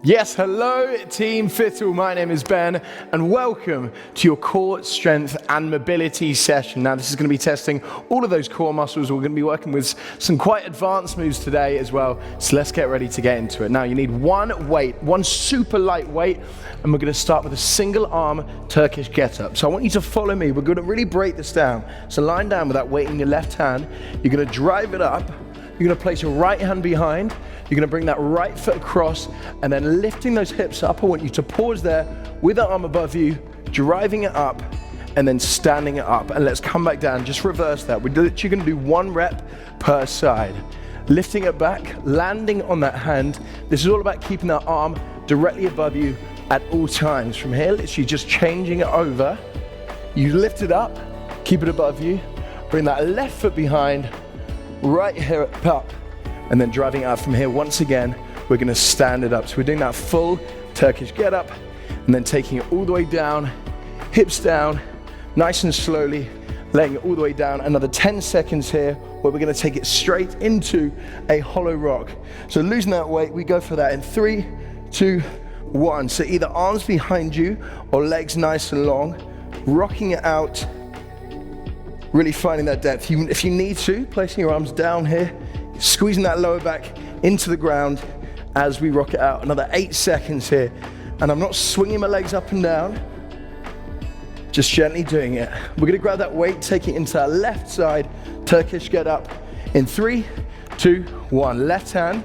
Yes, hello Team Fittle, my name is Ben and welcome to your core strength and mobility session. Now this is going to be testing all of those core muscles. We're going to be working with some quite advanced moves today as well, so let's get ready to get into it. Now you need one super light weight, and we're going to start with a single arm Turkish getup. So I want you to follow me. We're going to really break this down. So line down with that weight in your left hand, you're going to drive it up. You're going to place your right hand behind, you're going to bring that right foot across, and then lifting those hips up. I want you to pause there with the arm above you, driving it up, and then standing it up. And let's come back down, just reverse that. We're literally going to do 1 rep per side. Lifting it back, landing on that hand. This is all about keeping that arm directly above you at all times. From here, literally just changing it over. You lift it up, keep it above you, bring that left foot behind, right hip up, and then driving out from here. Once again, we're going to stand it up. So we're doing that full Turkish get up, and then taking it all the way down, hips down, nice and slowly, letting it all the way down. Another 10 seconds here, where we're going to take it straight into a hollow rock. So losing that weight, we go for that in 3, 2, 1. So either arms behind you or legs nice and long, rocking it out, really finding that depth. If you need to, placing your arms down here, squeezing that lower back into the ground as we rock it out. Another 8 seconds here. And I'm not swinging my legs up and down, just gently doing it. We're gonna grab that weight, take it into our left side, Turkish get up in 3, 2, 1. Left hand,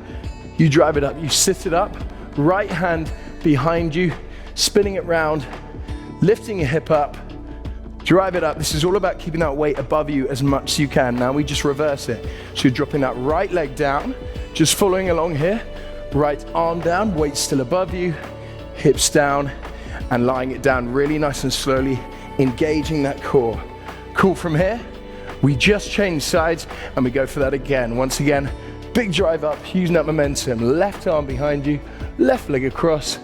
you drive it up, you sit it up. Right hand behind you, spinning it round, lifting your hip up, drive it up. This is all about keeping that weight above you as much as you can. Now we just reverse it. So you're dropping that right leg down, just following along here. Right arm down, weight still above you, hips down, and lying it down really nice and slowly, engaging that core. Cool. From here, we just change sides and we go for that again. Once again, big drive up, using that momentum. Left arm behind you, left leg across,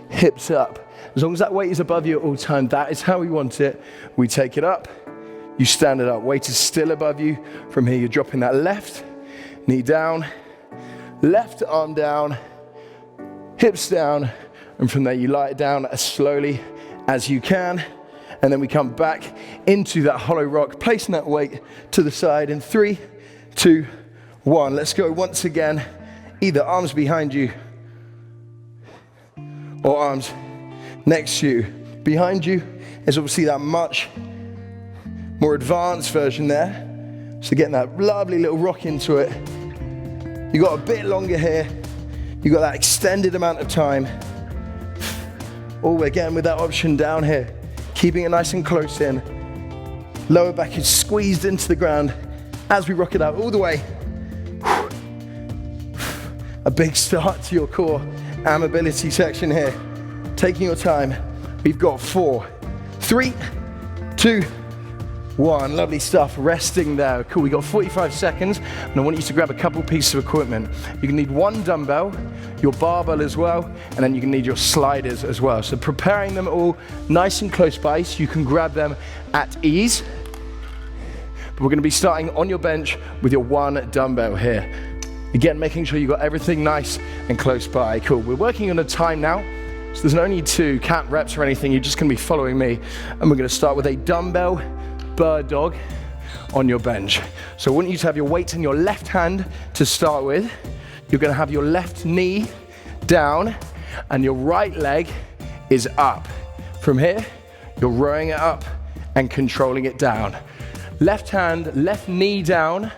hips up. As long as that weight is above you at all time, that is how we want it. We take it up, you stand it up. Weight is still above you. From here, you're dropping that left knee down, left arm down, hips down, and from there you lie it down as slowly as you can. And then we come back into that hollow rock, placing that weight to the side in 3, 2, 1. Let's go once again. Either arms behind you or arms next to you. Behind you is obviously that much more advanced version there. So getting that lovely little rock into it. You got a bit longer here. You got that extended amount of time. All again with that option down here. Keeping it nice and close in. Lower back is squeezed into the ground as we rock it out all the way. A big start to your core and mobility section here. Taking your time. We've got 4, 3, 2, 1. Lovely stuff. Resting there. Cool. We got 45 seconds, and I want you to grab a couple pieces of equipment. You're gonna need 1 dumbbell, your barbell as well, and then you're gonna need your sliders as well. So preparing them all nice and close by so you can grab them at ease. But we're gonna be starting on your bench with your 1 dumbbell here. Again, making sure you got everything nice and close by. Cool. We're working on a time now. So there's no need to count reps or anything. You're just going to be following me. And we're going to start with a dumbbell bird dog on your bench. So I want you to have your weight in your left hand to start with. You're going to have your left knee down and your right leg is up. From here, you're rowing it up and controlling it down. Left hand, left knee down.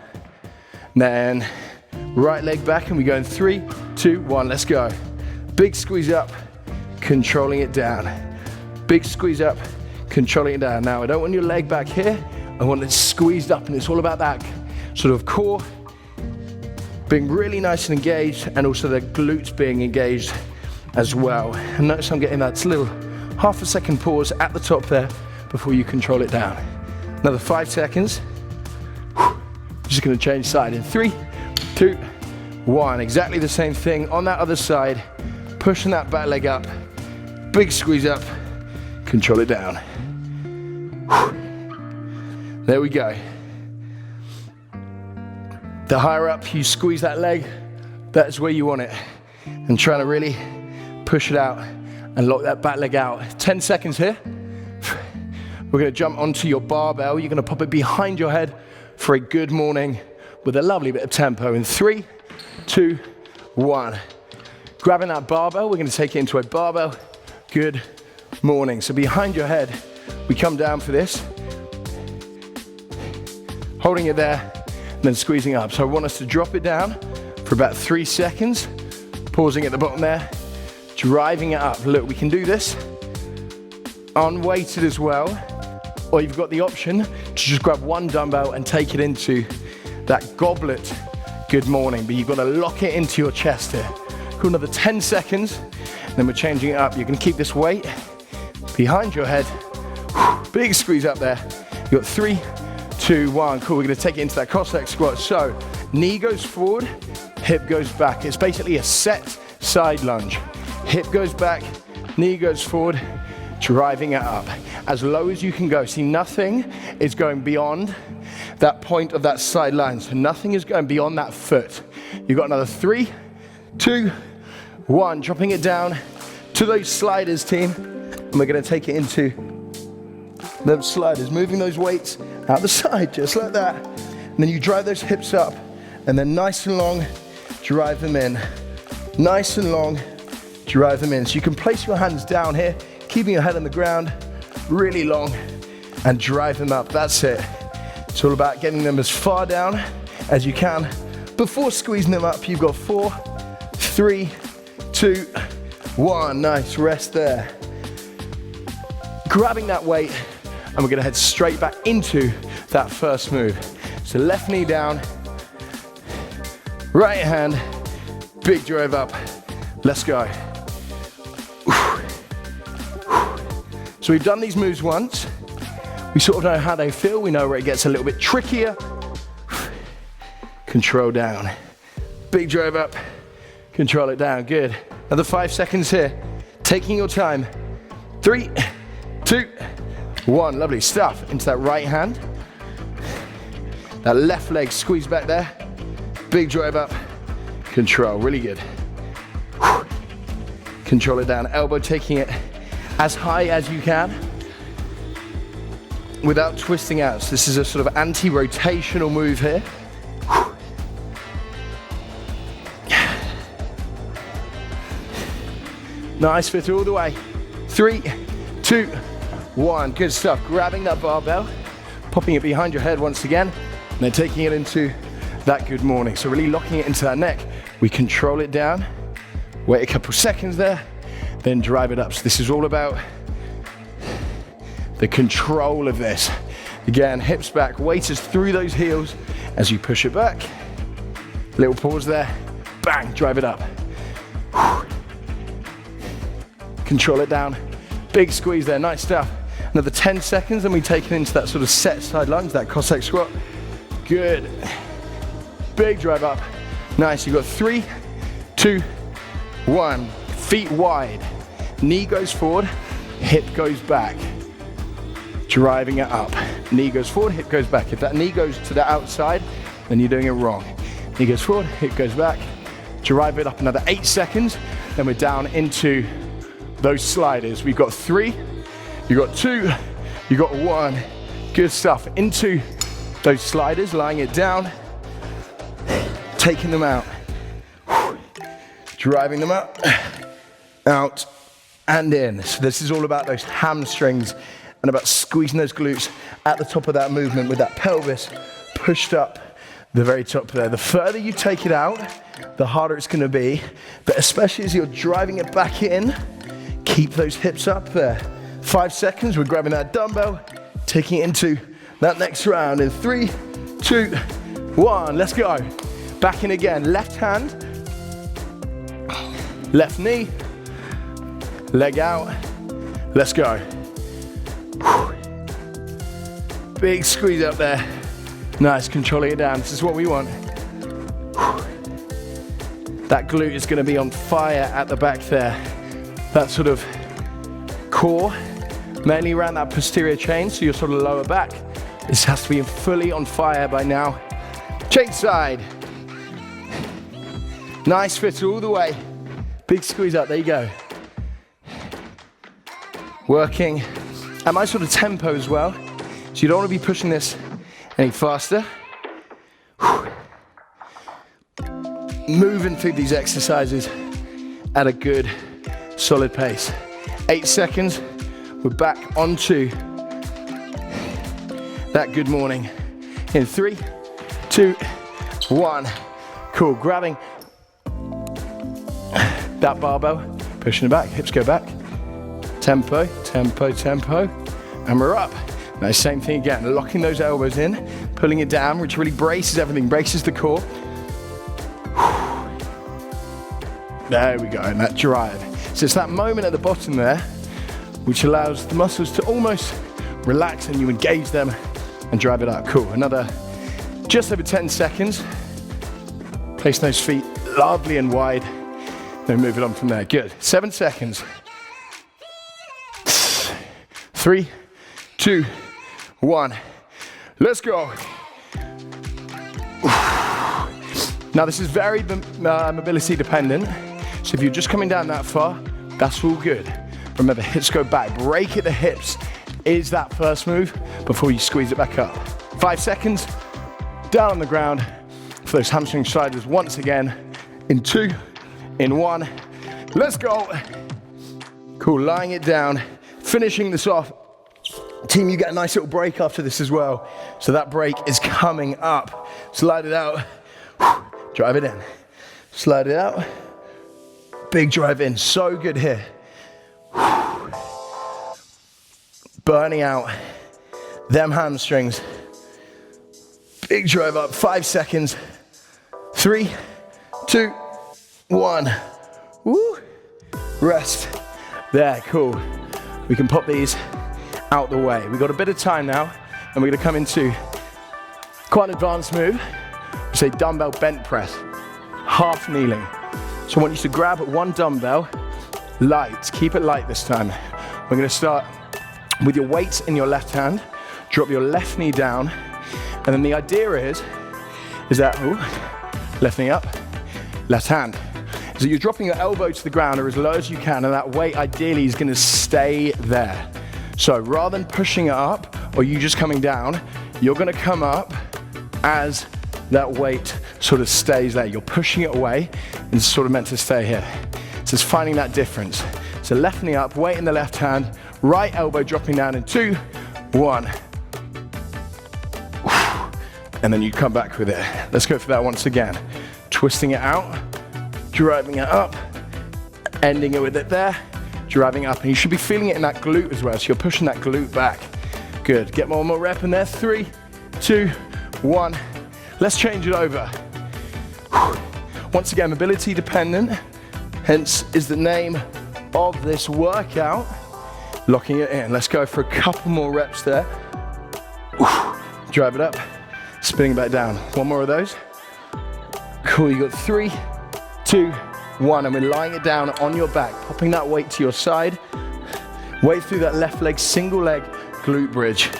Then right leg back, and we go in 3, 2, 1. Let's go. Big squeeze up. Controlling it down. Big squeeze up, controlling it down. Now, I don't want your leg back here. I want it squeezed up, and it's all about that sort of core being really nice and engaged, and also the glutes being engaged as well. And notice I'm getting that little half a second pause at the top there before you control it down. Another 5 seconds. Just gonna change side in 3, 2, 1. Exactly the same thing on that other side. Pushing that back leg up. Big squeeze up, control it down. There we go. The higher up you squeeze that leg, that's where you want it. And trying to really push it out, and lock that back leg out. 10 seconds here. We're gonna jump onto your barbell. You're gonna pop it behind your head for a good morning with a lovely bit of tempo. In 3, 2, 1. Grabbing that barbell, we're gonna take it into a barbell. Good morning. So behind your head, we come down for this. Holding it there, and then squeezing up. So I want us to drop it down for about 3 seconds. Pausing at the bottom there, driving it up. Look, we can do this unweighted as well, or you've got the option to just grab one dumbbell and take it into that goblet good morning, but you've got to lock it into your chest here. Cool, another 10 seconds, and then we're changing it up. You can keep this weight behind your head. Big squeeze up there. You've got 3, 2, 1. Cool, we're gonna take it into that Cossack squat. So, knee goes forward, hip goes back. It's basically a set side lunge. Hip goes back, knee goes forward, driving it up. As low as you can go. See, nothing is going beyond that point of that side line. So nothing is going beyond that foot. You've got another 3, 2, 1. Dropping it down to those sliders, team. And we're gonna take it into those sliders, moving those weights out the side, just like that. And then you drive those hips up, and then nice and long, drive them in. Nice and long, drive them in. So you can place your hands down here, keeping your head on the ground, really long, and drive them up. That's it. It's all about getting them as far down as you can before squeezing them up. You've got 4, 3, 2, 1. Nice, rest there. Grabbing that weight, and we're gonna head straight back into that first move. So left knee down, right hand, big drive up. Let's go. So we've done these moves once. We sort of know how they feel. We know where it gets a little bit trickier. Control down. Big drive up, control it down, good. Another 5 seconds here. Taking your time. 3, 2, 1, lovely stuff. Into that right hand. That left leg squeeze back there. Big drive up, control, really good. Control it down, elbow taking it as high as you can without twisting out. So this is a sort of anti-rotational move here. Nice, fit all the way. 3, 2, 1, good stuff. Grabbing that barbell, popping it behind your head once again, and then taking it into that good morning. So really locking it into that neck. We control it down, wait a couple seconds there, then drive it up. So this is all about the control of this. Again, hips back, weight is through those heels as you push it back. Little pause there, bang, drive it up. Control it down, big squeeze there, nice stuff. Another 10 seconds, and we take it into that sort of set side lunge, that Cossack squat. Good. Big drive up. Nice, you've got 3, 2, 1. Feet wide. Knee goes forward, hip goes back. Driving it up. Knee goes forward, hip goes back. If that knee goes to the outside, then you're doing it wrong. Knee goes forward, hip goes back. Drive it up another 8 seconds, then we're down into those sliders. We've got 3, you got 2, you got 1. Good stuff. Into those sliders, lying it down, taking them out, driving them up, out, and in. So this is all about those hamstrings and about squeezing those glutes at the top of that movement with that pelvis pushed up the very top there. The further you take it out, the harder it's gonna be, but especially as you're driving it back in, keep those hips up there. 5 seconds, we're grabbing that dumbbell, taking it into that next round in 3, 2, 1, let's go. Back in again, left hand, left knee, leg out, let's go. Big squeeze up there. Nice, controlling it down, this is what we want. That glute is gonna be on fire at the back there. That sort of core, mainly around that posterior chain, so your sort of lower back. This has to be fully on fire by now. Change side. Nice, fit all the way. Big squeeze up, there you go. Working at my sort of tempo as well. So you don't want to be pushing this any faster. Moving through these exercises at a good, solid pace. 8 seconds, we're back onto that good morning. In 3, 2, 1. Cool, grabbing that barbell, pushing it back, hips go back. Tempo, tempo, tempo, and we're up. Now same thing again, locking those elbows in, pulling it down, which really braces everything, braces the core. There we go, and that drive. So it's that moment at the bottom there, which allows the muscles to almost relax and you engage them and drive it up. Cool, another just over 10 seconds. Place those feet lovely and wide, then move it on from there. Good, 7 seconds. 3, 2, 1. Let's go. Now this is very mobility dependent. So if you're just coming down that far, that's all good. Remember, hips go back. Break at the hips is that first move before you squeeze it back up. 5 seconds, down on the ground for those hamstring sliders once again. In 2, in 1, let's go. Cool, lying it down, finishing this off. Team, you get a nice little break after this as well. So that break is coming up. Slide it out, drive it in. Slide it out. Big drive in, so good here. Burning out them hamstrings. Big drive up, 5 seconds. 3, 2, 1. Woo. Rest. There, cool. We can pop these out the way. We've got a bit of time now, and we're gonna come into quite an advanced move. We say dumbbell bent press, half kneeling. So I want you to grab one dumbbell, light, keep it light this time. We're gonna start with your weights in your left hand, drop your left knee down, and then the idea is that, left knee up, left hand. So you're dropping your elbow to the ground or as low as you can, and that weight ideally is gonna stay there. So rather than pushing it up, or you just coming down, you're gonna come up as that weight sort of stays there. You're pushing it away, and it's sort of meant to stay here. So it's finding that difference. So left knee up, weight in the left hand, right elbow dropping down in 2, 1. And then you come back with it. Let's go for that once again. Twisting it out, driving it up, ending it with it there, driving up. And you should be feeling it in that glute as well. So you're pushing that glute back. Good, get one more rep in there. 3, 2, 1. Let's change it over. Once again, mobility dependent, hence is the name of this workout. Locking it in. Let's go for a couple more reps there. Drive it up, spinning back down. One more of those. Cool, you got 3, 2, 1, and we're lying it down on your back, popping that weight to your side. Weight through that left leg, single leg glute bridge.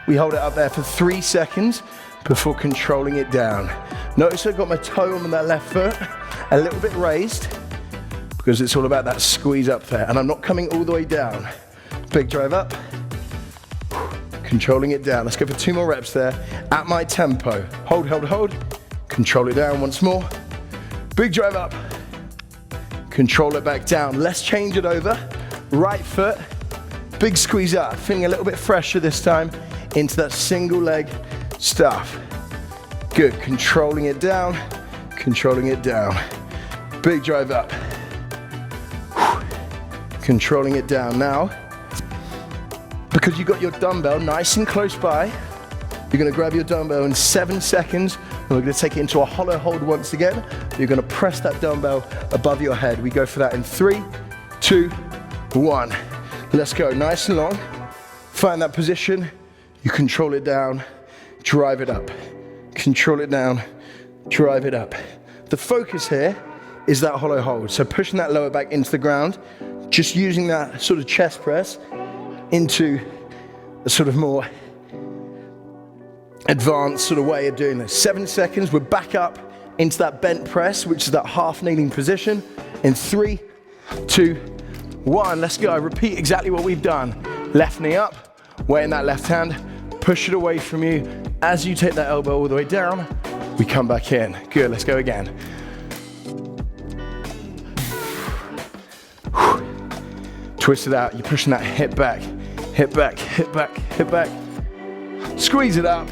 We hold it up there for 3 seconds before controlling it down. Notice I've got my toe on that left foot, a little bit raised, because it's all about that squeeze up there, and I'm not coming all the way down. Big drive up, controlling it down. Let's go for 2 more reps there, at my tempo. Hold, hold, hold, control it down once more. Big drive up, control it back down. Let's change it over, right foot, big squeeze up, feeling a little bit fresher this time, into that single leg stuff. Good, controlling it down, controlling it down. Big drive up. Controlling it down now. Because you got your dumbbell nice and close by, you're gonna grab your dumbbell in 7 seconds, and we're gonna take it into a hollow hold once again. You're gonna press that dumbbell above your head. We go for that in 3, 2, 1. Let's go, nice and long. Find that position, you control it down, drive it up. Control it down, drive it up. The focus here is that hollow hold. So pushing that lower back into the ground, just using that sort of chest press into a sort of more advanced sort of way of doing this. 7 seconds, we're back up into that bent press, which is that half kneeling position. In 3, 2, 1, let's go. Repeat exactly what we've done. Left knee up, weight in that left hand, push it away from you. As you take that elbow all the way down, we come back in. Good, let's go again. Twist it out, you're pushing that hip back, hip back, hip back, hip back. Squeeze it up,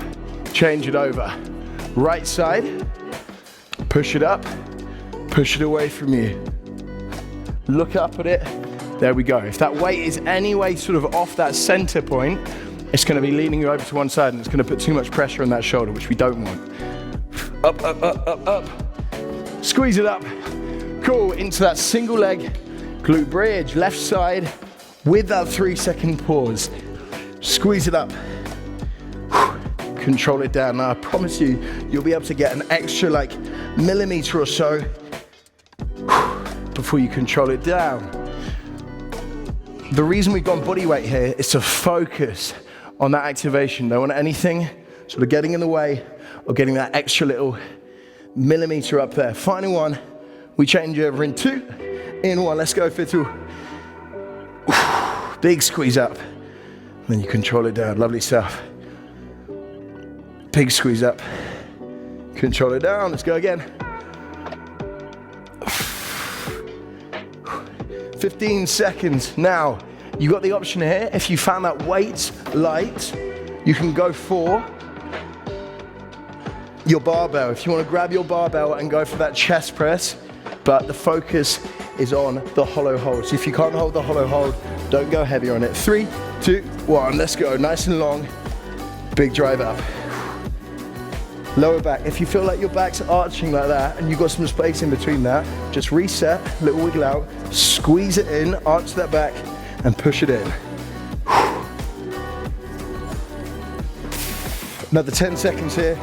change it over. Right side, push it up, push it away from you. Look up at it, there we go. If that weight is any way sort of off that center point, it's gonna be leaning you over to one side and it's gonna put too much pressure on that shoulder, which we don't want. Up, up, up, up, up. Squeeze it up. Cool, into that single leg glute bridge, left side with that 3-second pause. Squeeze it up. Control it down. Now I promise you, you'll be able to get an extra like millimeter or so before you control it down. The reason we've gone body weight here is to focus on that activation. Don't want anything sort of getting in the way or getting that extra little millimeter up there. Final one, we change over in 2. In 1, let's go, Fittle. Big squeeze up. Then you control it down, lovely stuff. Big squeeze up. Control it down, let's go again. 15 seconds. Now, you got the option here, if you found that weight light, you can go for your barbell. If you want to grab your barbell and go for that chest press, but the focus is on the hollow hold. So if you can't hold the hollow hold, don't go heavier on it. 3, 2, 1, let's go. Nice and long. Big drive up. Lower back. If you feel like your back's arching like that and you've got some space in between that, just reset, little wiggle out, squeeze it in, arch that back, and push it in. Another 10 seconds here,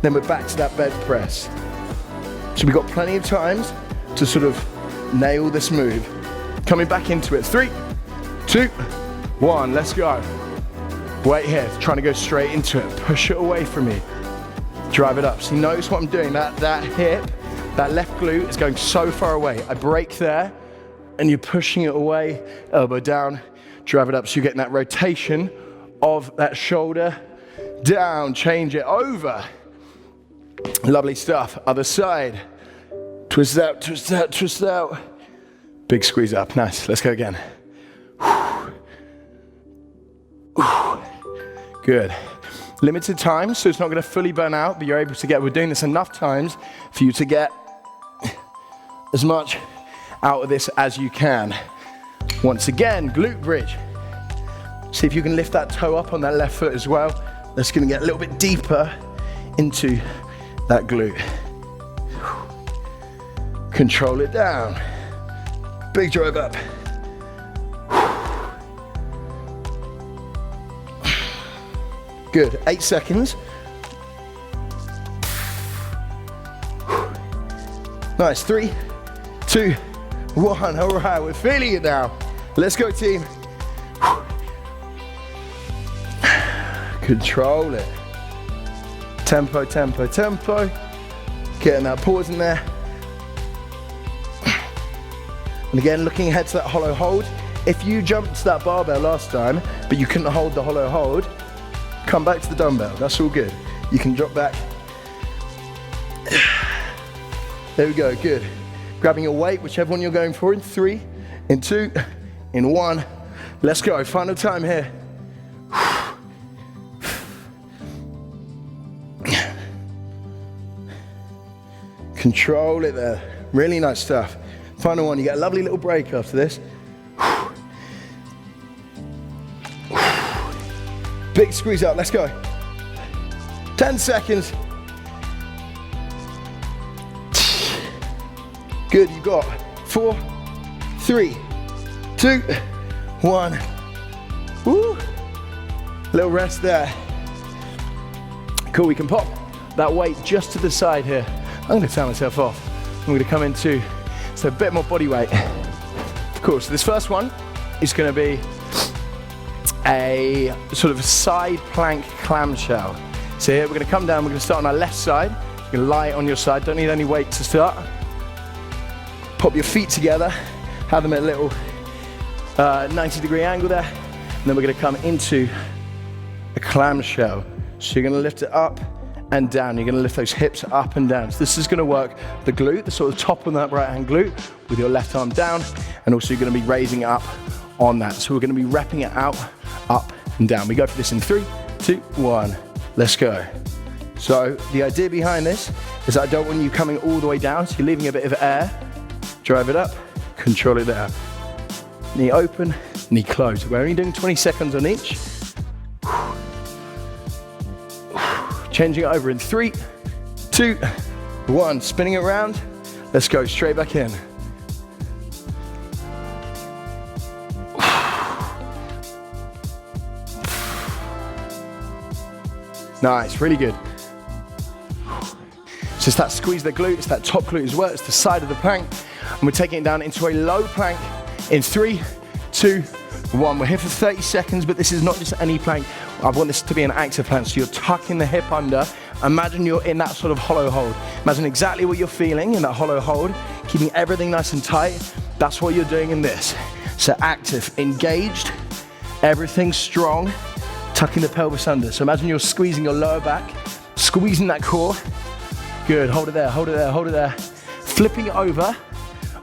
then we're back to that bed press. So we've got plenty of times to sort of nail this move. Coming back into it. 3, 2, 1, let's go. Weight here, trying to go straight into it. Push it away from me. Drive it up. So you notice what I'm doing, that hip, that left glute is going so far away. I break there, and you're pushing it away, elbow down, drive it up. So you're getting that rotation of that shoulder down, change it over. Lovely stuff. Other side. Twist out, twist out, twist out. Big squeeze up. Nice. Let's go again. Good. Limited time, so it's not going to fully burn out, but you're able to get, we're doing this enough times for you to get as much out of this as you can. Once again, glute bridge. See if you can lift that toe up on that left foot as well. That's going to get a little bit deeper into that glute. Control it down. Big drive up. Good, 8 seconds. Nice, 3, 2, 1. All right, we're feeling it now. Let's go, team. Control it. Tempo, tempo, tempo. Getting that pause in there. And again, looking ahead to that hollow hold. If you jumped to that barbell last time, but you couldn't hold the hollow hold, come back to the dumbbell, that's all good. You can drop back. There we go, good. Grabbing your weight, whichever one you're going for, in 3, in 2, in 1. Let's go, final time here. Control it there, really nice stuff. Final one, you get a lovely little break after this. Big squeeze up, let's go. 10 seconds. Good, you got 4, 3, 2, 1. Woo. Little rest there. Cool, we can pop that weight just to the side here. I'm gonna turn myself off. I'm gonna come into, so a bit more body weight. Cool, so this first one is gonna be a sort of side plank clamshell. So here we're going to come down, we're going to start on our left side. You're going to lie on your side, don't need any weight to start. Pop your feet together, have them at a little 90-degree angle there. And then we're gonna come into a clamshell. So you're gonna lift it up and down. You're gonna lift those hips up and down. So this is gonna work the glute, the sort of top of that right hand glute with your left arm down. And also you're gonna be raising up on that. So we're gonna be repping it out, up and down. We go for this in 3, 2, 1. Let's go. So the idea behind this is I don't want you coming all the way down, so you're leaving a bit of air. Drive it up, control it there. Knee open, knee closed. We're only doing 20 seconds on each. Changing it over in 3, 2, 1. Spinning it around. Let's go straight back in. Nice, really good. So it's that squeeze the glute, it's that top glute as well, it's the side of the plank. And we're taking it down into a low plank in 3, 2, 1. We're here for 30 seconds, but this is not just any plank. I want this to be an active plank. So you're tucking the hip under. Imagine you're in that sort of hollow hold. Imagine exactly what you're feeling in that hollow hold, keeping everything nice and tight. That's what you're doing in this. So active, engaged, everything strong, tucking the pelvis under. So imagine you're squeezing your lower back, squeezing that core. Good, hold it there, hold it there, hold it there. Flipping it over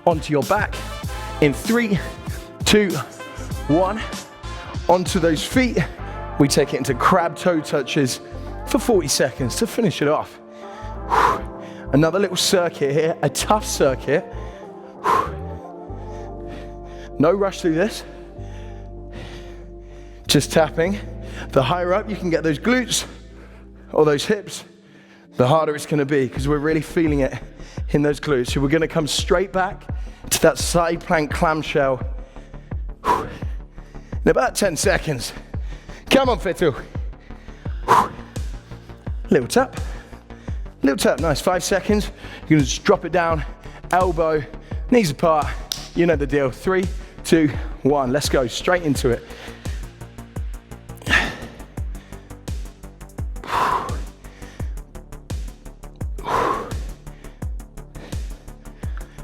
onto your back in 3, 2, 1. Onto those feet. We take it into crab toe touches for 40 seconds to finish it off. Another little circuit here, a tough circuit. No rush through this. Just tapping. The higher up you can get those glutes or those hips, the harder it's gonna be because we're really feeling it in those glutes. So we're gonna come straight back to that side plank clamshell in about 10 seconds. Come on, Fittle. Little tap, nice, 5 seconds. You're gonna just drop it down, elbow, knees apart. You know the deal. 3, 2, 1, let's go, straight into it.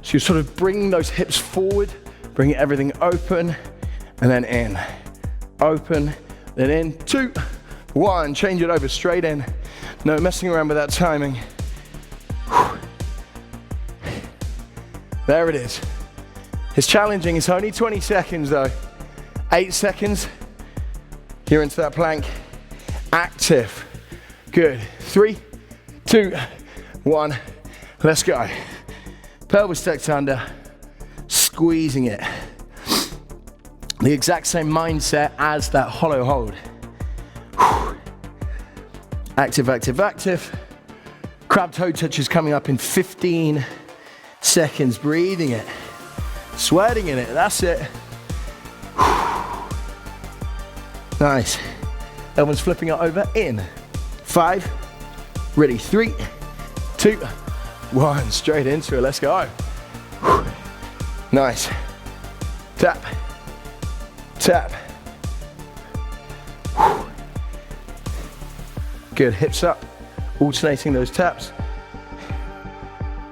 So you're sort of bringing those hips forward, bringing everything open, and then in. Open, then in, 2, 1, change it over, straight in. No messing around with that timing. There it is. It's challenging, it's only 20 seconds though. 8 seconds, you're into that plank. Active, good. 3, 2, 1, let's go. Pelvis tucked under, squeezing it. The exact same mindset as that hollow hold. Active, active, active. Crab toe touches coming up in 15 seconds. Breathing it, sweating in it, that's it. Nice. Everyone's flipping it over in 5, ready, 3, 2, 1, straight into it, let's go. Nice. Tap, tap. Good, hips up, alternating those taps.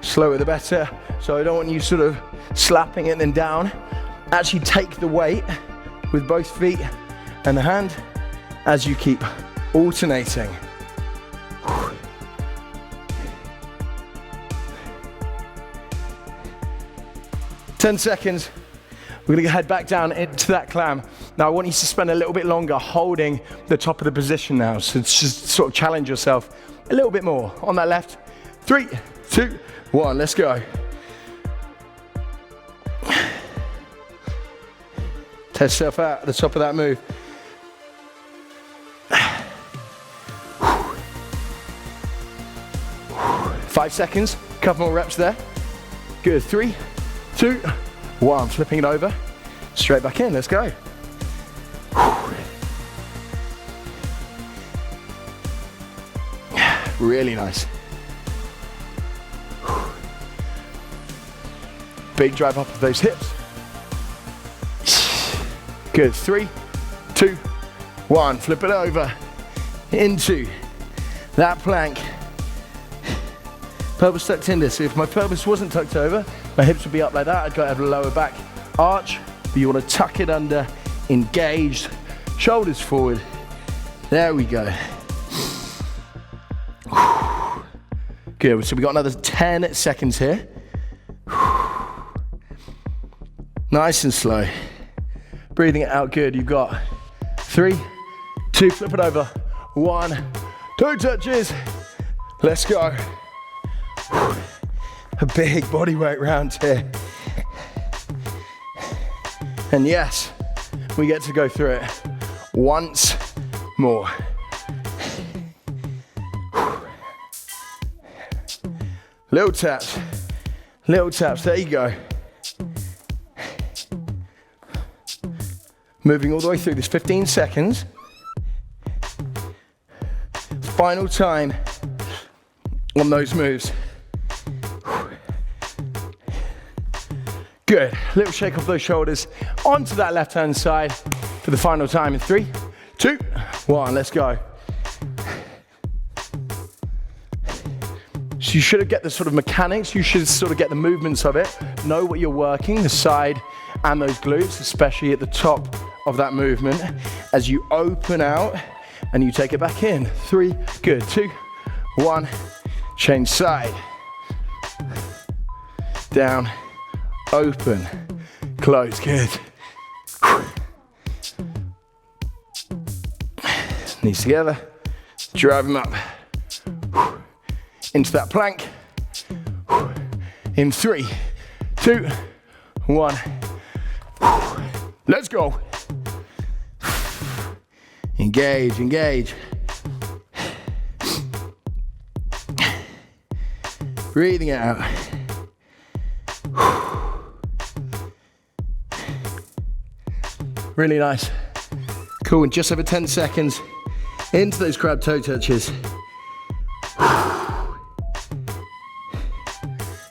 Slower the better. So I don't want you sort of slapping it and then down. Actually take the weight with both feet and the hand as you keep alternating. 10 seconds. We're gonna head back down into that clam. Now I want you to spend a little bit longer holding the top of the position now. So just sort of challenge yourself a little bit more. On that left, 3, 2, 1, let's go. Test yourself out at the top of that move. Five seconds, couple more reps there. Good, 3, 2, 1, flipping it over. Straight back in, let's go. Really nice. Big drive up of those hips. Good, 3, 2, 1, flip it over into that plank. Pelvis tucked in this. If my pelvis wasn't tucked over, my hips would be up like that. I'd go have a lower back arch. but you want to tuck it under, engaged, shoulders forward. There we go. Good, so we got another 10 seconds here. Nice and slow. Breathing it out, good. You've got 3, 2, flip it over. 1, 2 touches. Let's go. A big body weight round here. And yes, we get to go through it once more. Little taps, there you go. Moving all the way through this, 15 seconds. Final time on those moves. Good, little shake off those shoulders, onto that left-hand side for the final time in 3, 2, 1, let's go. So you should get the sort of mechanics, you should sort of get the movements of it, know what you're working, the side and those glutes, especially at the top of that movement, as you open out and you take it back in. 3, good, 2, 1, change side. Down, open, close, good. Knees together, drive them up. Into that plank. In 3, 2, 1. Let's go. Engage, engage. Breathing it out. Really nice. Cool, and just over 10 seconds into those crab toe touches.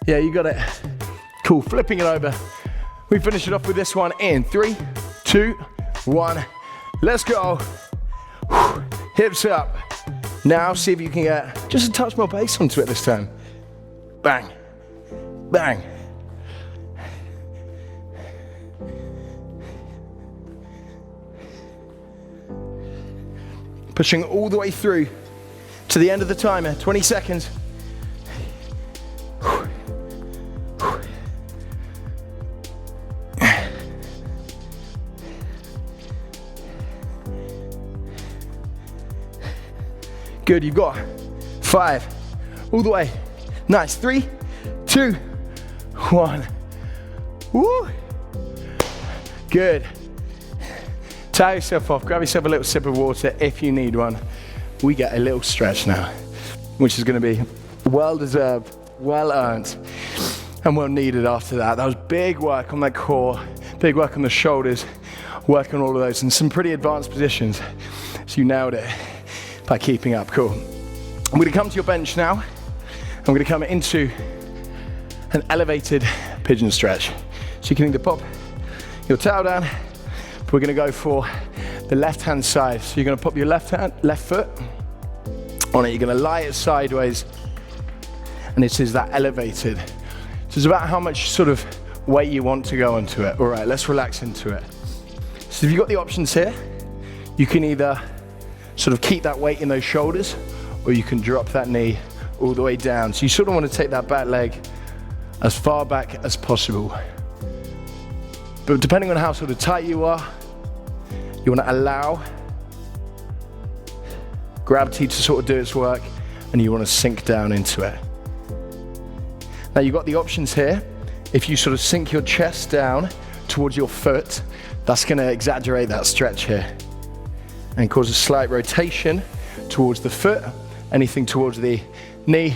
Yeah, you got it. Cool, flipping it over. We finish it off with this one in 3, 2, 1. Let's go. Hips up. Now see if you can get just a touch more bass onto it this time. Bang, bang. Pushing all the way through to the end of the timer, 20 seconds. Good, you've got 5, all the way. Nice, 3, 2, 1. Woo! Good. Tie yourself off, grab yourself a little sip of water if you need one. We get a little stretch now, which is gonna be well deserved, well earned, and well needed after that. That was big work on that core, big work on the shoulders, work on all of those in some pretty advanced positions. So you nailed it by keeping up, cool. I'm gonna come to your bench now. I'm gonna come into an elevated pigeon stretch. So you can either pop your towel down, but we're gonna go for the left-hand side. So you're gonna pop your left foot on it, you're gonna lie it sideways, and this is that elevated. So it's about how much sort of weight you want to go onto it. All right, let's relax into it. So if you've got the options here, you can either sort of keep that weight in those shoulders, or you can drop that knee all the way down. So you sort of want to take that back leg as far back as possible. But depending on how sort of tight you are, you want to allow gravity to sort of do its work, and you want to sink down into it. Now you've got the options here. If you sort of sink your chest down towards your foot, that's going to exaggerate that stretch here and cause a slight rotation towards the foot, anything towards the knee.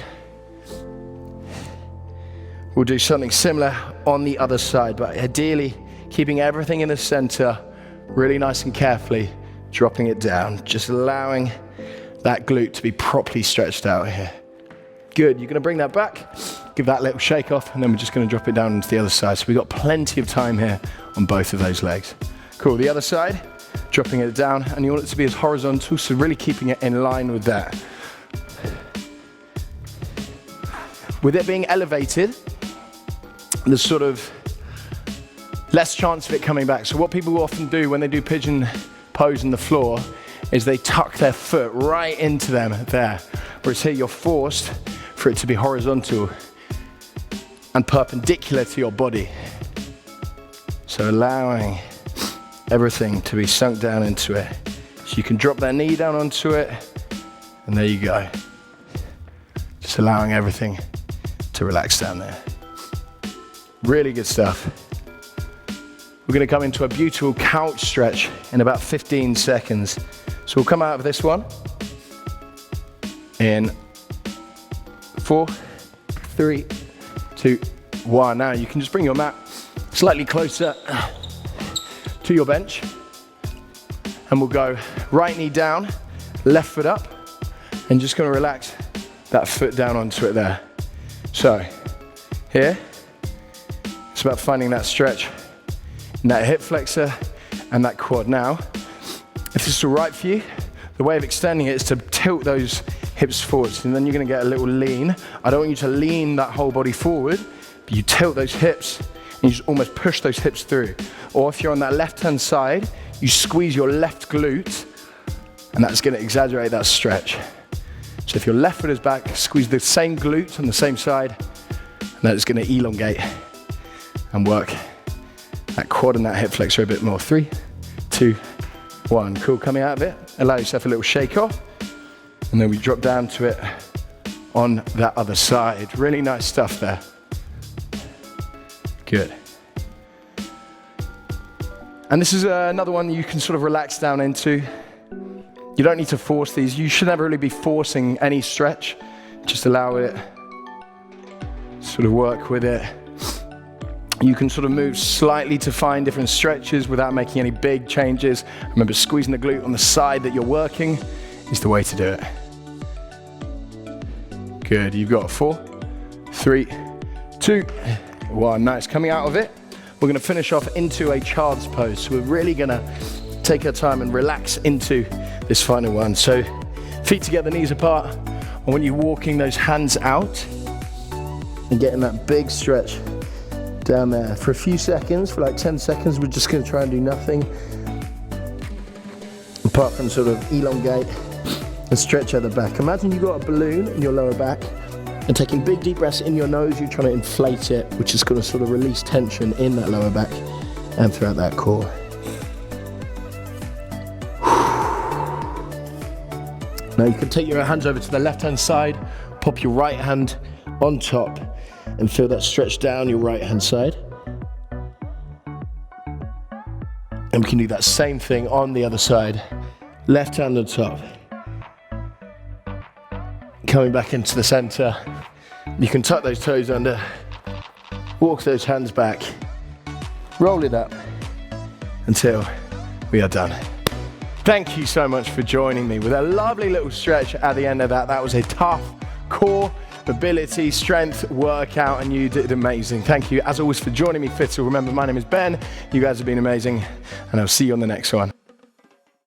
We'll do something similar on the other side, but ideally keeping everything in the center, really nice and carefully dropping it down, just allowing that glute to be properly stretched out here. Good, you're gonna bring that back, give that a little shake off, and then we're just gonna drop it down into the other side. So we've got plenty of time here on both of those legs. Cool, the other side, dropping it down, and you want it to be as horizontal, so really keeping it in line with that. With it being elevated, the sort of less chance of it coming back. So what people often do when they do pigeon pose on the floor is they tuck their foot right into them there. Whereas here you're forced for it to be horizontal and perpendicular to your body. So allowing everything to be sunk down into it. So you can drop that knee down onto it, and there you go. Just allowing everything to relax down there. Really good stuff. We're gonna come into a beautiful couch stretch in about 15 seconds. So we'll come out of this one in 4, 3, 2, 1. Now you can just bring your mat slightly closer to your bench, and we'll go right knee down, left foot up, and just gonna relax that foot down onto it there. So here, it's about finding that stretch in that hip flexor and that quad. Now, if this is all right for you, the way of extending it is to tilt those hips forwards, and then you're gonna get a little lean. I don't want you to lean that whole body forward, but you tilt those hips and you just almost push those hips through. Or if you're on that left-hand side, you squeeze your left glute, and that's gonna exaggerate that stretch. So if your left foot is back, squeeze the same glute on the same side, and that's gonna elongate and work that quad and that hip flexor a bit more. 3, 2, 1. Cool, coming out of it, allow yourself a little shake off, and then we drop down to it on that other side. Really nice stuff there. Good. And this is another one you can sort of relax down into. You don't need to force these. You should never really be forcing any stretch. Just allow it, sort of work with it. You can sort of move slightly to find different stretches without making any big changes. Remember, squeezing the glute on the side that you're working is the way to do it. Good, you've got 4, 3, 2, 1. Nice, coming out of it, we're gonna finish off into a child's pose. So we're really gonna take our time and relax into this final one. So feet together, knees apart. And when you're walking those hands out and getting that big stretch down there for a few seconds, for like 10 seconds, we're just gonna try and do nothing apart from sort of elongate and stretch out the back. Imagine you've got a balloon in your lower back, and taking big deep breaths in your nose, you're trying to inflate it, which is gonna sort of release tension in that lower back and throughout that core. Now you can take your hands over to the left-hand side, pop your right hand on top, and feel that stretch down your right-hand side. And we can do that same thing on the other side. Left hand on top. Coming back into the center. You can tuck those toes under, walk those hands back, roll it up until we are done. Thank you so much for joining me with a lovely little stretch at the end of that. That was a tough core, mobility, strength workout, and you did amazing. Thank you, as always, for joining me, Fittle. Remember, my name is Ben. You guys have been amazing, and I'll see you on the next one.